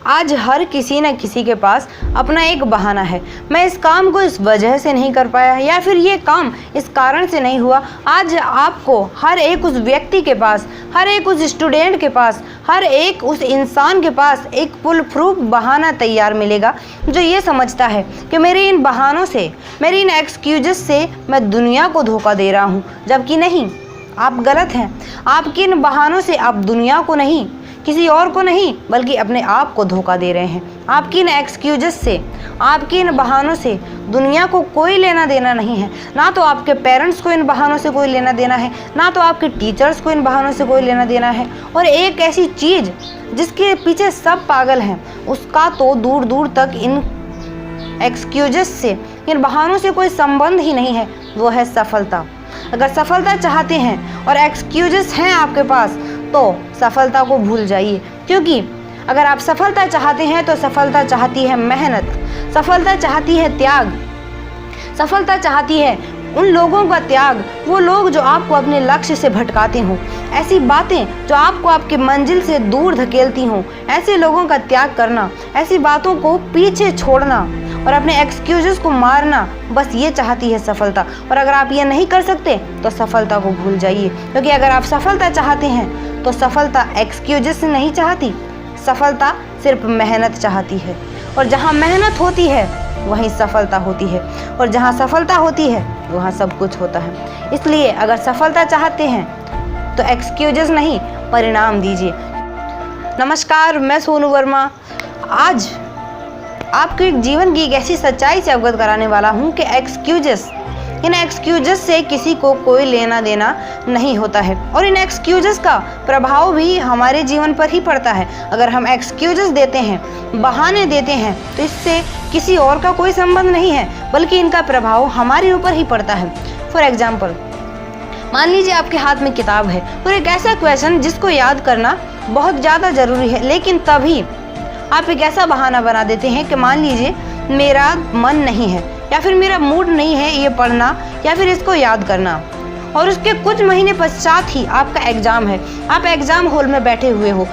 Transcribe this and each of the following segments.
आज हर किसी न किसी के पास अपना एक बहाना है। मैं इस काम को इस वजह से नहीं कर पाया, या फिर ये काम इस कारण से नहीं हुआ। आज आपको हर एक उस व्यक्ति के पास, हर एक उस स्टूडेंट के पास, हर एक उस इंसान के पास एक फुल प्रूफ बहाना तैयार मिलेगा, जो ये समझता है कि मेरे इन बहानों से, मेरी इन एक्सक्यूजेस से मैं दुनिया को धोखा दे रहा हूँ। जबकि नहीं, आप गलत हैं। आपके इन बहानों से आप दुनिया को नहीं, किसी और को नहीं, बल्कि अपने आप को धोखा दे रहे हैं। आपकी इन एक्सक्यूजेस से, आपके इन बहानों से दुनिया को कोई लेना देना नहीं है। ना तो आपके पेरेंट्स को इन बहानों से कोई लेना देना है, ना तो आपके टीचर्स को इन बहानों से कोई लेना देना है। और एक ऐसी चीज़ जिसके पीछे सब पागल हैं, उसका तो दूर दूर तक इन एक्सक्यूजेस से, इन बहानों से कोई संबंध ही नहीं है, वो है सफलता। अगर सफलता चाहते हैं और एक्सक्यूजेस हैं आपके पास, तो सफलता को भूल जाइए। क्योंकि अगर आप सफलता चाहते हैं तो सफलता चाहती है मेहनत, सफलता चाहती है त्याग, सफलता चाहती है उन लोगों का त्याग, वो लोग जो आपको अपने लक्ष्य से भटकाते हों, ऐसी बातें जो आपको आपके मंजिल से दूर धकेलती हों, ऐसे लोगों का त्याग करना, ऐसी बातों को पीछे छोड़ना और अपने एक्सक्यूजेस को मारना, बस ये चाहती है सफलता। और अगर आप ये नहीं कर सकते तो सफलता को भूल जाइए। क्योंकि अगर आप सफलता चाहते हैं तो सफलता एक्सक्यूजेस से नहीं चाहती, सफलता सिर्फ मेहनत चाहती है। और जहाँ मेहनत होती है वहीं सफलता होती है, और जहाँ सफलता होती है वहाँ सब कुछ होता है। इसलिए अगर सफलता चाहते हैं तो एक्सक्यूजेस नहीं, परिणाम दीजिए। नमस्कार, मैं सोनू वर्मा। आज आपको एक जीवन की एक ऐसी सच्चाई से अवगत कराने वाला हूँ कि इन एक्सक्यूजेस से किसी को कोई लेना देना नहीं होता है, और इन एक्सक्यूजेस का प्रभाव भी हमारे जीवन पर ही पड़ता है। अगर हम एक्सक्यूजेस देते हैं, बहाने देते हैं, तो इससे किसी और का कोई संबंध नहीं है, बल्कि इनका प्रभाव हमारे ऊपर ही पड़ता है। फॉर एग्जाम्पल, मान लीजिए आपके हाथ में किताब है और एक ऐसा क्वेश्चन जिसको याद करना बहुत ज़्यादा ज़रूरी है, लेकिन तभी आप एक ऐसा बहाना बना देते हैं कि मान लीजिए मेरा मन नहीं है, या फिर मेरा मूड नहीं है ये पढ़ना या फिर इसको याद करना, और उसके कुछ महीने पश्चात ही आपका एग्ज़ाम है। आप एग्ज़ाम हॉल में बैठे हुए हो,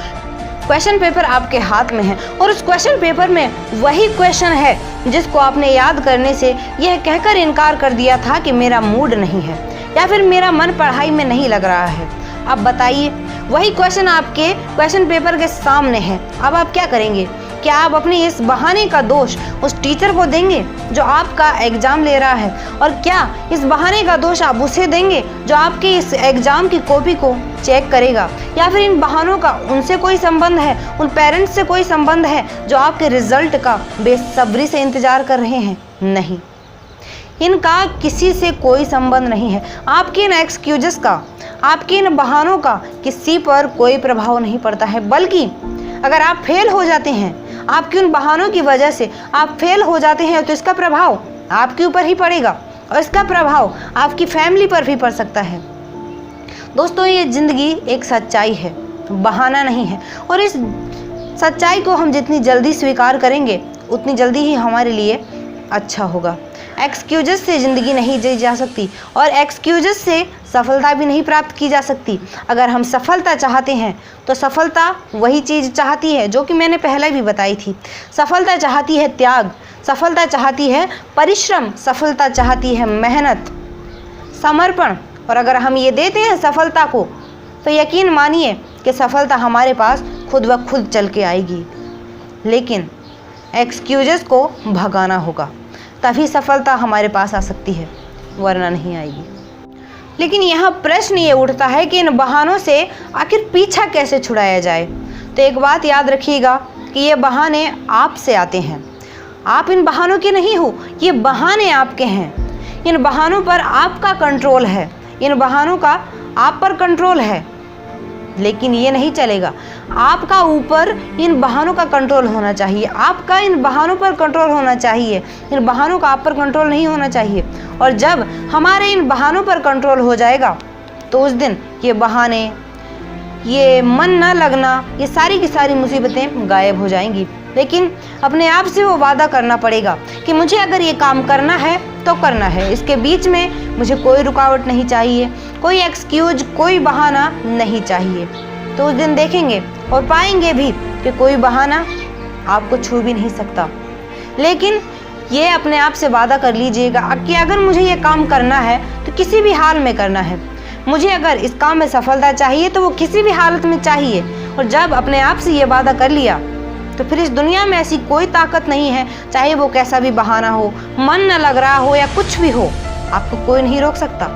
क्वेश्चन पेपर आपके हाथ में है, और उस क्वेश्चन पेपर में वही क्वेश्चन है जिसको आपने याद करने से यह कहकर इनकार कर दिया था कि मेरा मूड नहीं है, या फिर मेरा मन पढ़ाई में नहीं लग रहा है। अब बताइए, वही क्वेश्चन आपके क्वेश्चन पेपर के सामने है। अब आप क्या करेंगे? क्या आप अपने इस बहाने का दोष उस टीचर को देंगे जो आपका एग्ज़ाम ले रहा है? और क्या इस बहाने का दोष आप उसे देंगे जो आपके इस एग्ज़ाम की कॉपी को चेक करेगा? या फिर इन बहानों का उनसे कोई संबंध है, उन पेरेंट्स से कोई संबंध है जो आपके रिजल्ट का बेसब्री से इंतज़ार कर रहे हैं? नहीं, इनका किसी से कोई संबंध नहीं है। आपके इन एक्सक्यूजेस का, आपके इन बहानों का किसी पर कोई प्रभाव नहीं पड़ता है, बल्कि अगर आप फेल हो जाते हैं, आपके उन बहानों की वजह से आप फेल हो जाते हैं, तो इसका प्रभाव आपके ऊपर ही पड़ेगा, और इसका प्रभाव आपकी फैमिली पर भी पड़ सकता है। दोस्तों, ये ज़िंदगी एक सच्चाई है, बहाना नहीं है, और इस सच्चाई को हम जितनी जल्दी स्वीकार करेंगे उतनी जल्दी ही हमारे लिए अच्छा होगा। एक्सक्यूजेस से ज़िंदगी नहीं जी जा सकती, और एक्सक्यूजेस से सफलता भी नहीं प्राप्त की जा सकती। अगर हम सफलता चाहते हैं तो सफलता वही चीज़ चाहती है जो कि मैंने पहले भी बताई थी। सफलता चाहती है त्याग, सफलता चाहती है परिश्रम, सफलता चाहती है मेहनत, समर्पण। और अगर हम ये देते हैं सफलता को, तो यकीन मानिए कि सफलता हमारे पास खुद ब खुद चल के आएगी। लेकिन एक्सक्यूजेस को भगाना होगा, तभी सफलता हमारे पास आ सकती है, वरना नहीं आएगी। लेकिन यहाँ प्रश्न ये उठता है कि इन बहानों से आखिर पीछा कैसे छुड़ाया जाए। तो एक बात याद रखिएगा कि ये बहाने आपसे आते हैं, आप इन बहानों के नहीं हो, ये बहाने आपके हैं। इन बहानों पर आपका कंट्रोल है, इन बहानों का आप पर कंट्रोल है। लेकिन ये नहीं चलेगा, आपका ऊपर इन बहानों का कंट्रोल होना चाहिए, आपका इन बहानों पर कंट्रोल होना चाहिए, इन बहानों का आप पर कंट्रोल नहीं होना चाहिए। और जब हमारे इन बहानों पर कंट्रोल हो जाएगा, तो उस दिन ये बहाने, ये मन न लगना, ये सारी की सारी मुसीबतें गायब हो जाएंगी। लेकिन अपने आप से वो वादा करना पड़ेगा कि मुझे अगर ये काम करना है तो करना है, इसके बीच में मुझे कोई रुकावट नहीं चाहिए, कोई एक्सक्यूज, कोई बहाना नहीं चाहिए। तो उस दिन देखेंगे और पाएंगे भी कि कोई बहाना आपको छू भी नहीं सकता। लेकिन ये अपने आप से वादा कर लीजिएगा कि अगर मुझे ये काम करना है तो किसी भी हाल में करना है। मुझे अगर इस काम में सफलता चाहिए तो वो किसी भी हालत में चाहिए। और जब अपने आप से ये वादा कर लिया तो फिर इस दुनिया में ऐसी कोई ताकत नहीं है, चाहे वो कैसा भी बहाना हो, मन न लग रहा हो या कुछ भी हो, आपको कोई नहीं रोक सकता।